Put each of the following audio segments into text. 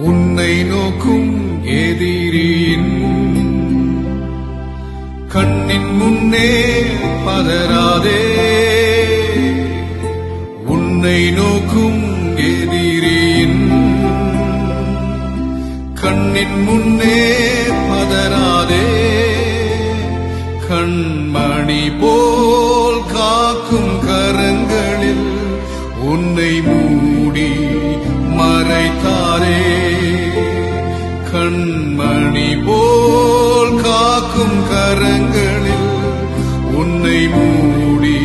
உன்னை நோக்கும் எதிரியின் கண்ணின் முன்னே பதறாதே. உன்னை நோக்கும் எதிரியின் கண்ணின் முன்னே பதறாதே. கண்மணி போல் காக்கும் கரங்களில் உன்னை மூடி மறைத்தாரே. கண்மணி போல் காக்கும் கரங்களில் உன்னை மூடி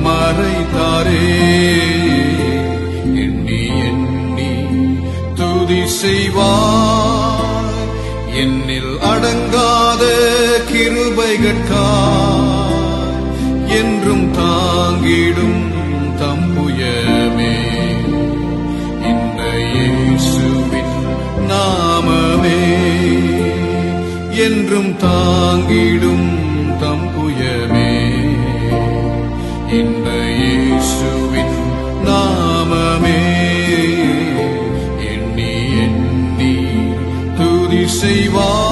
மறைத்தாரே. எண்ணி எண்ணி துதி செய்வார் என்னில் அடங்காத கிருபைகட்காய் என்றும் தாங்கிடும் தம்புயமே. இந்த இயேசுவின் நாமமே என்றும் தாங்கிடும் தம்புயமே. இந்த இயேசுவின் நாமமே எண்ணி எண்ணி துதி செய்வார்.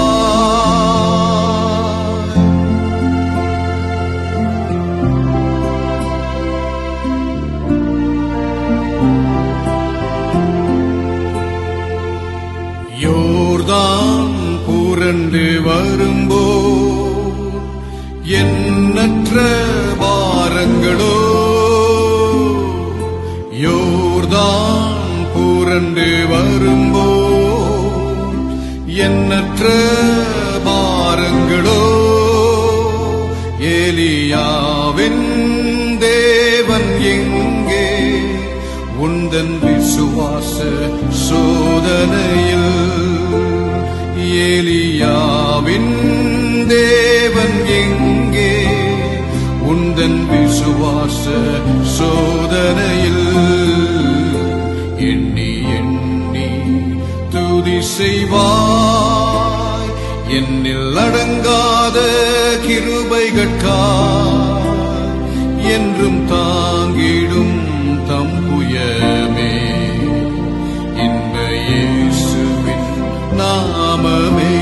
யோர்தான் புரண்டு வரும்போ எண்ணற்ற பாரங்களோ. யோர்தான் புரண்டு வரும்போ எண்ணற்ற பாரங்களோ. எலியாவின் தேவன் எங்கே உந்தன் விசுவாச சோதனையில். எலியாவின் தேவன் எங்கே உந்தன் விசுவாச சோதனையில். எண்ணி எண்ணி துதி செய்வாய் என்னில் அடங்காத கிருபைகட்காய் என்றும் தாங்கிடும் தம்புயமே. இந்த இயேசுவின் நாமமே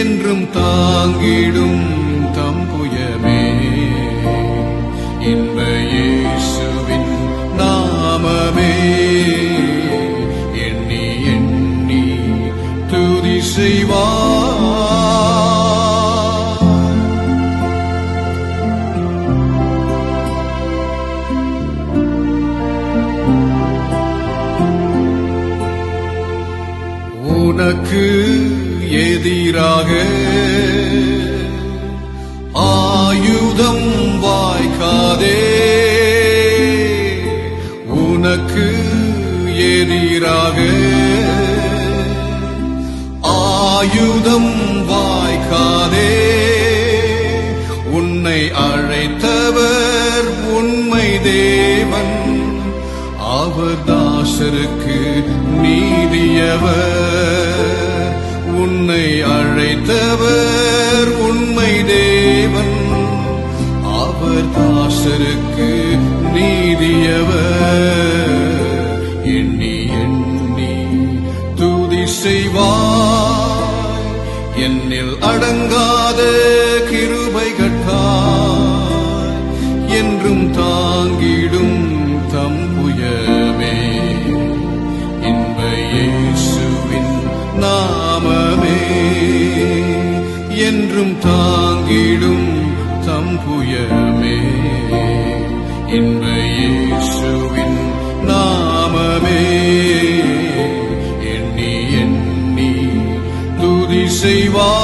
என்றும் தாங்கிடும் தம்புயமே. இந்த இயேசுவின் நாமமே எண்ணி எண்ணி துதி செய்வார். உனக்கு எதிராக ஆயுதம் வாய்க்காதே. உனக்கு எதிராக ஆயுதம் வாய்க்காதே. உன்னை அழைத்தவர் உண்மை தேவன், அவர் தாசருக்கு நீதியவர். உன்னை அழைத்தவர் உண்மை தேவன், அவர் தாசருக்கு நீதியவர். எண்ணி எண்ணி துதி செய்வாய் என்னில் அடங்காத கிருபைகட்காய் என்றும் தாங்கிடும் தம்புயமே. இந்த இயேசுவின் நாமமே என்றும் தாங்கிடும் தம்புயமே. இந்த இயேசுவின் நாமமே எண்ணி எண்ணி துதி செய்வார்.